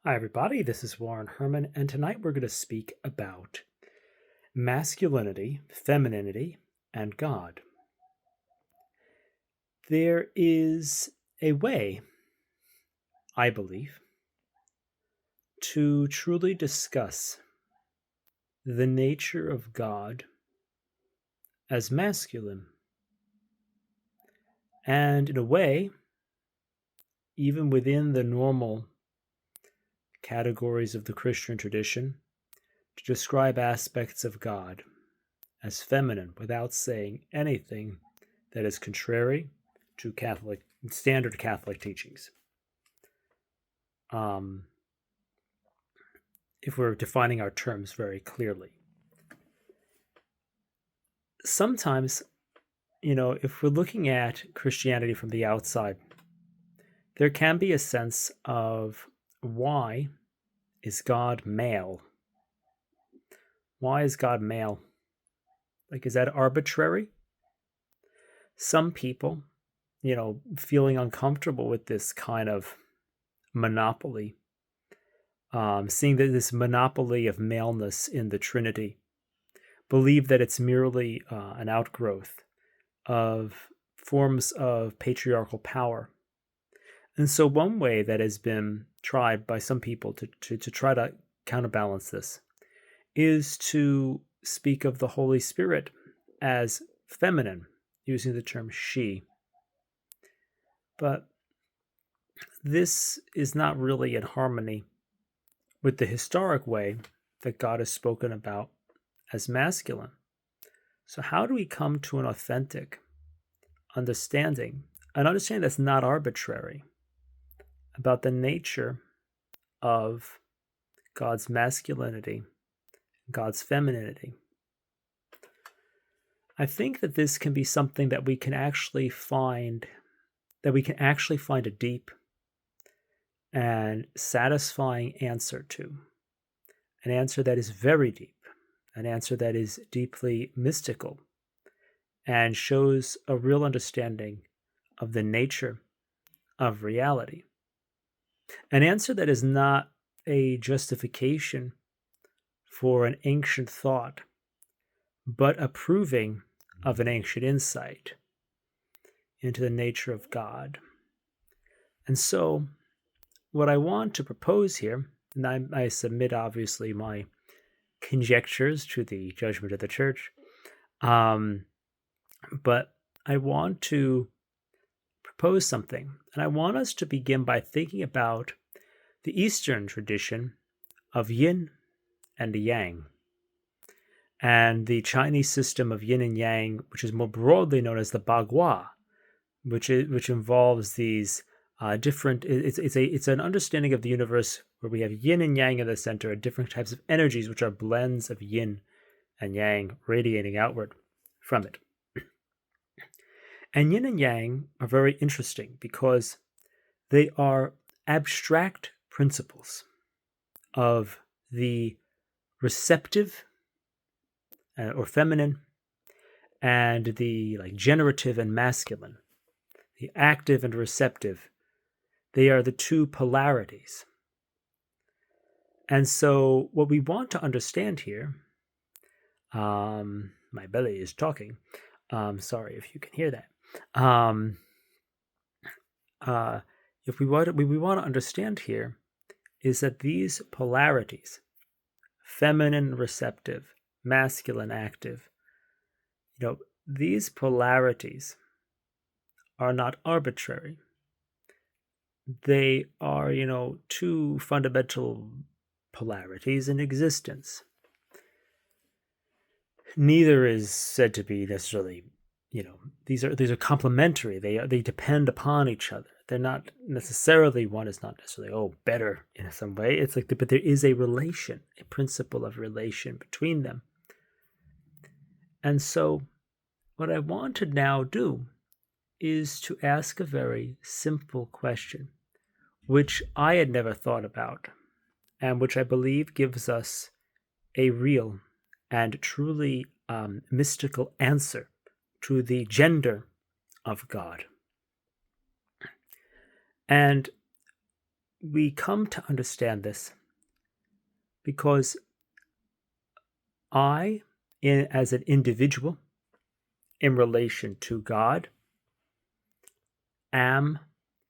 Hi, everybody. This is Warren Herman, and tonight we're going to speak about masculinity, femininity, and God. There is a way, I believe, to truly discuss the nature of God as masculine, and in a way, even within the normal categories of the Christian tradition, to describe aspects of God as feminine without saying anything that is contrary to standard Catholic teachings. Um, if we're defining our terms very clearly, sometimes, if we're looking at Christianity from the outside, there can be a sense of why is God male? Why is God male? Like, is that arbitrary? Some people, feeling uncomfortable with this kind of monopoly, seeing that this monopoly of maleness in the Trinity, believe that it's merely an outgrowth of forms of patriarchal power. And so, one way that has been tried by some people to try to counterbalance this is to speak of the Holy Spirit as feminine, using the term she. But this is not really in harmony with the historic way that God is spoken about as masculine. So, how do we come to an authentic understanding, an understanding that's not arbitrary, about the nature of God's masculinity, God's femininity? I think that this can be something that we can actually find a deep and satisfying answer to, an answer that is very deep, an answer that is deeply mystical, and shows a real understanding of the nature of reality. An answer that is not a justification for an ancient thought, but a proving of an ancient insight into the nature of God. And so, what I want to propose here, and I submit obviously my conjectures to the judgment of the church, but I want to propose something. And I want us to begin by thinking about the Eastern tradition of yin and yang, and the Chinese system of yin and yang, which is more broadly known as the Bagua, which involves these different. It's an understanding of the universe where we have yin and yang in the center, and different types of energies, which are blends of yin and yang radiating outward from it. And yin and yang are very interesting because they are abstract principles of the receptive or feminine, and the generative and masculine, the active and receptive. They are the two polarities. And so, what we want to understand here, my belly is talking. Sorry if you can hear that. If we want to understand here is that these polarities, feminine receptive, masculine active, these polarities are not arbitrary. They are, two fundamental polarities in existence. Neither is said to be necessarily, these are complementary. They depend upon each other. They're not necessarily, one is not necessarily better in some way. It's but there is a relation, a principle of relation between them. And so, what I want to now do is to ask a very simple question, which I had never thought about, and which I believe gives us a real and truly mystical answer to the gender of God. And we come to understand this because as an individual, in relation to God, am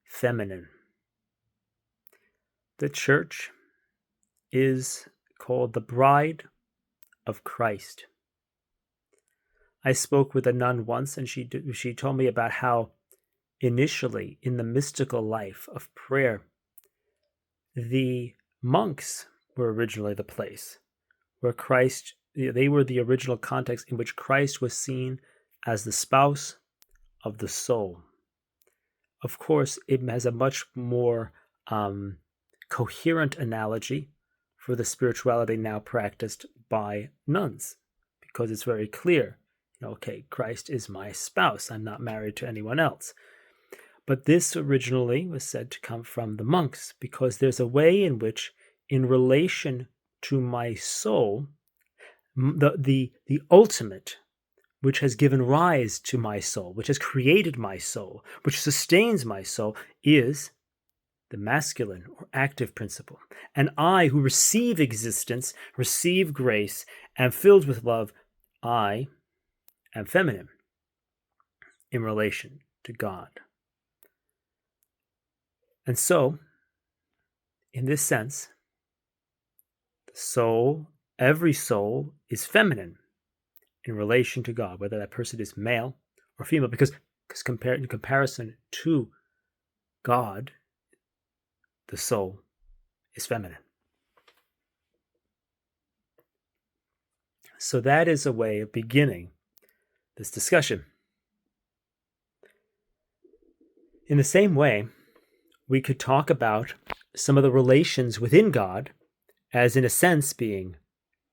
feminine. The church is called the bride of Christ. I spoke with a nun once, and she told me about how initially in the mystical life of prayer, the monks were originally the place where Christ, they were the original context in which Christ was seen as the spouse of the soul. Of course, it has a much more coherent analogy for the spirituality now practiced by nuns, because it's very clear, okay, Christ is my spouse. I'm not married to anyone else. But this originally was said to come from the monks, because there's a way in which, in relation to my soul, the ultimate, which has given rise to my soul, which has created my soul, which sustains my soul, is the masculine or active principle. And I, who receive existence, receive grace, am filled with love, I am feminine in relation to God. And so, in this sense, the soul, every soul, is feminine in relation to God, whether that person is male or female, because in comparison to God, the soul is feminine. So that is a way of beginning this discussion. In the same way, we could talk about some of the relations within God as, in a sense, being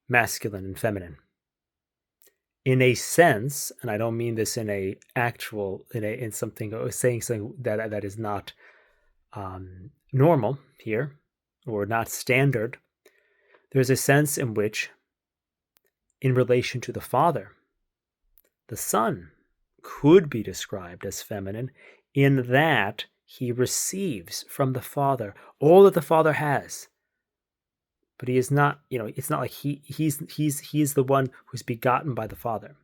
masculine and feminine. In a sense, and I don't mean this in a actual, in something, or saying something that is not normal here, or not standard. There's a sense in which, in relation to the Father, the Son could be described as feminine, in that he receives from the Father all that the Father has. But he is not, it's not like he's the one who's begotten by the Father.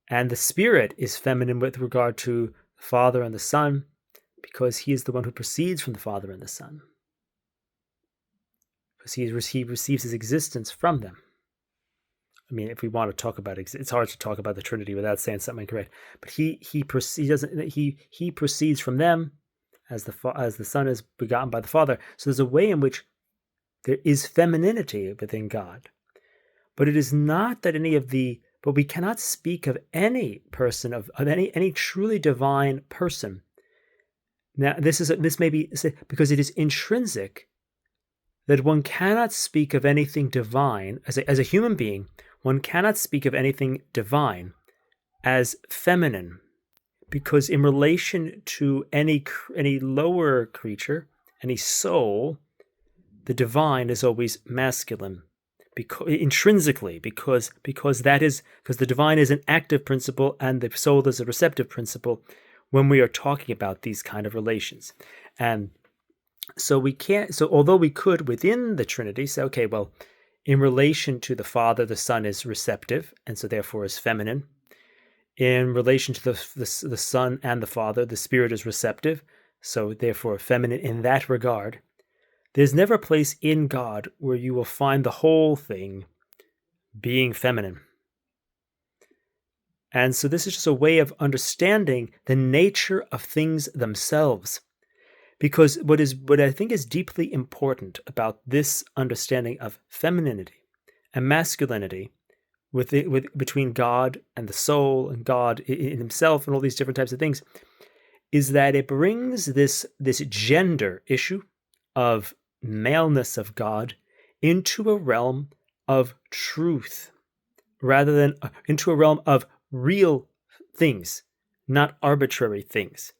And the Spirit is feminine with regard to the Father and the Son, because he is the one who proceeds from the Father and the Son. Because he receives his existence from them. I mean, if we want to talk about it's hard to talk about the Trinity without saying something incorrect. But he proceeds from them as the Son is begotten by the Father. So there's a way in which there is femininity within God. But it is not that but we cannot speak of any person, of any truly divine person. Now, this may be because it is intrinsic that one cannot speak of anything divine as a human being. One cannot speak of anything divine as feminine, because in relation to any lower creature, any soul, the divine is always masculine, intrinsically, because the divine is an active principle and the soul is a receptive principle when we are talking about these kind of relations. And so although we could within the Trinity say, okay, well, in relation to the Father, the Son is receptive, and so therefore is feminine. In relation to the Son and the Father, the Spirit is receptive, so therefore feminine in that regard. There's never a place in God where you will find the whole thing being feminine. And so this is just a way of understanding the nature of things themselves. Because what I think is deeply important about this understanding of femininity and masculinity between God and the soul and God in himself and all these different types of things is that it brings this gender issue of maleness of God into a realm of truth, rather than into a realm of real things, not arbitrary things.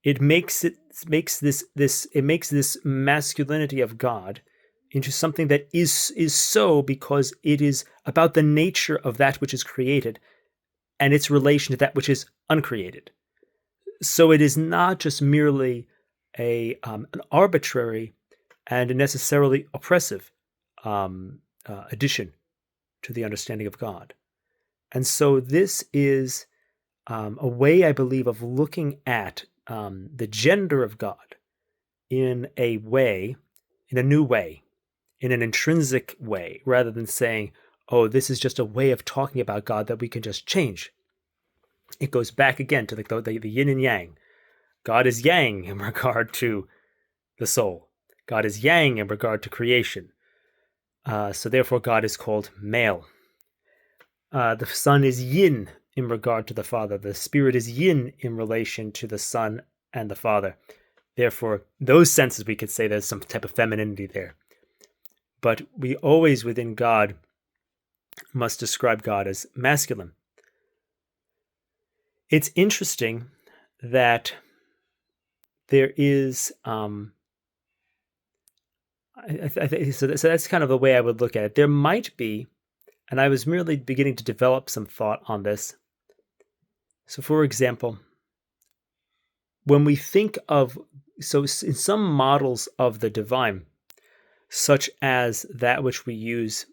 It makes this masculinity of God into something that is so because it is about the nature of that which is created and its relation to that which is uncreated. So it is not just merely an arbitrary and necessarily oppressive addition to the understanding of God. And so this is a way, I believe, of looking at the gender of God in a way, in a new way, in an intrinsic way, rather than saying, oh, this is just a way of talking about God that we can just change. It goes back again to the yin and yang. God is yang in regard to the soul. God is yang in regard to creation. So therefore, God is called male. The Son is yin in regard to the Father. The Spirit is yin in relation to the Son and the Father. Therefore, those senses we could say there's some type of femininity there. But we always, within God, must describe God as masculine. It's interesting that there is, so that's kind of the way I would look at it. There might be, and I was merely beginning to develop some thought on this. So, for example, when we think of, so in some models of the divine, such as that which we use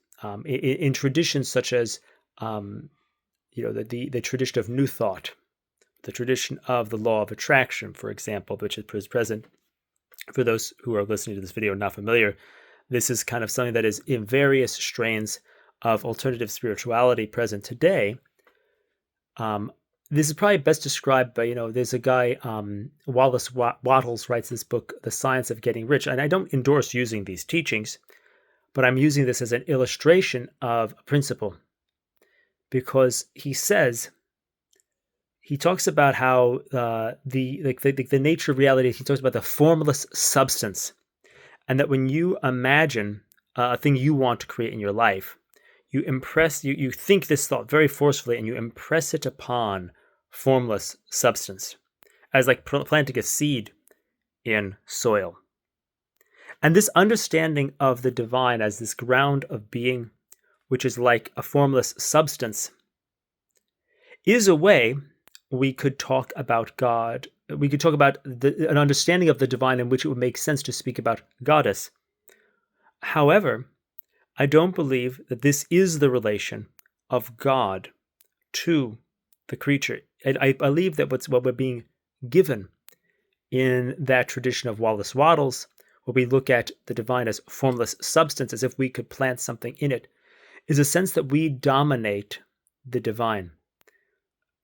in traditions such as, the tradition of New Thought, the tradition of the law of attraction, for example, which is present. For those who are listening to this video not familiar, this is kind of something that is in various strains of alternative spirituality present today. This is probably best described by, there's a guy, Wallace Wattles, writes this book, The Science of Getting Rich. And I don't endorse using these teachings, but I'm using this as an illustration of a principle. Because he talks about how the nature of reality, he talks about the formless substance. And that when you imagine a thing you want to create in your life, you think this thought very forcefully and you impress it upon formless substance, as like planting a seed in soil. And this understanding of the divine as this ground of being, which is like a formless substance, is a way we could talk about God. We could talk about an understanding of the divine in which it would make sense to speak about goddess. However, I don't believe that this is the relation of God to the creature. I believe that what we're being given in that tradition of Wallace Wattles, where we look at the divine as formless substance, as if we could plant something in it, is a sense that we dominate the divine.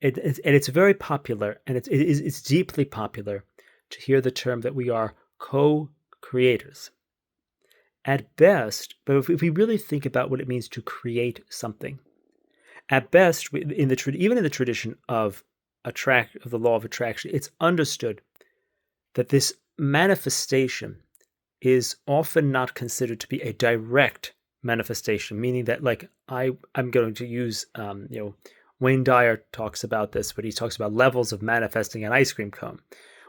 And it's very popular, and it's deeply popular to hear the term that we are co-creators. At best, but if we really think about what it means to create something, at best, even in the tradition of the law of attraction, it's understood that this manifestation is often not considered to be a direct manifestation, meaning that, like, I'm going to use, Wayne Dyer talks about this, but he talks about levels of manifesting an ice cream cone.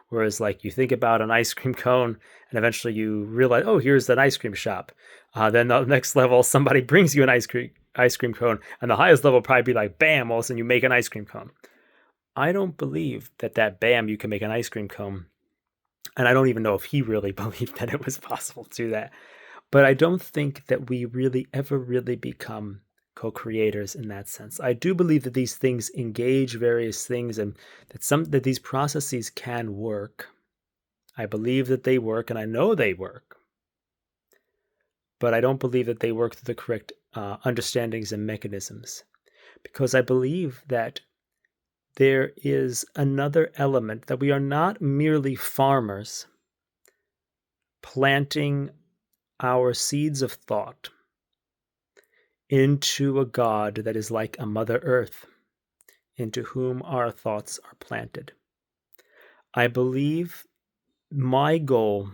Whereas, like, you think about an ice cream cone and eventually you realize, oh, here's an ice cream shop. Then the next level, somebody brings you an ice cream cone. And the highest level will probably be like, bam, all of a sudden you make an ice cream cone. I don't believe that bam, you can make an ice cream cone. And I don't even know if he really believed that it was possible to do that. But I don't think that we really ever really become co-creators in that sense. I do believe that these things engage various things and that these processes can work. I believe that they work, and I know they work. But I don't believe that they work through the correct understandings and mechanisms, because I believe that there is another element, that we are not merely farmers planting our seeds of thought into a God that is like a Mother Earth, into whom our thoughts are planted. I believe my goal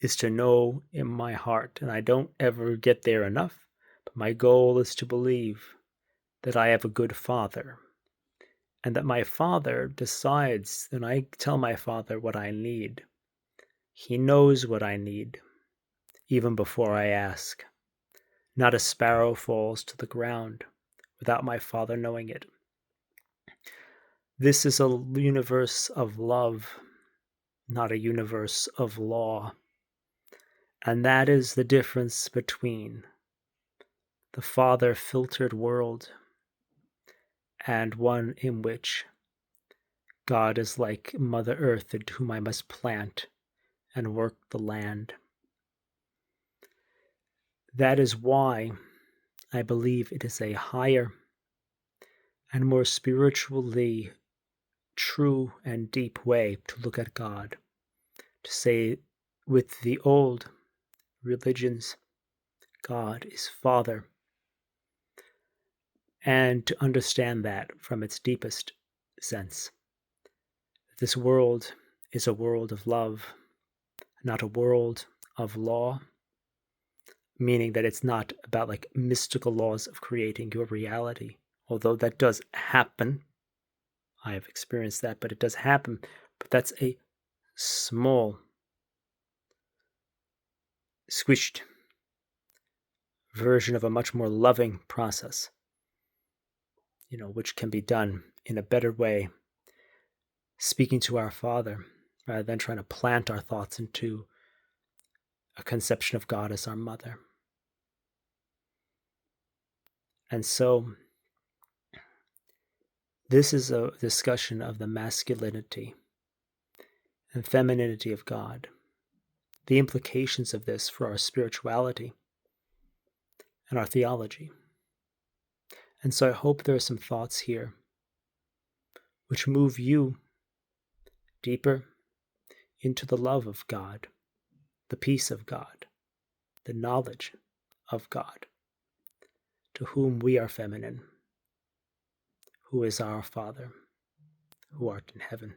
is to know in my heart, and I don't ever get there enough, but my goal is to believe that I have a good Father, and that my Father decides, and I tell my Father what I need. He knows what I need, even before I ask. Not a sparrow falls to the ground without my Father knowing it. This is a universe of love, not a universe of law. And that is the difference between the Father-filtered world and one in which God is like Mother Earth, into whom I must plant and work the land. That is why I believe it is a higher and more spiritually true and deep way to look at God. To say, with the old religions, God is Father. And to understand that from its deepest sense. This world is a world of love, not a world of law, meaning that it's not about like mystical laws of creating your reality, although that does happen. I have experienced that, but it does happen. But that's a small, squished version of a much more loving process, which can be done in a better way, speaking to our Father, rather than trying to plant our thoughts into a conception of God as our mother. And so, this is a discussion of the masculinity and femininity of God, the implications of this for our spirituality and our theology. And so I hope there are some thoughts here which move you deeper into the love of God, the peace of God, the knowledge of God, to whom we are feminine, who is our Father, who art in heaven.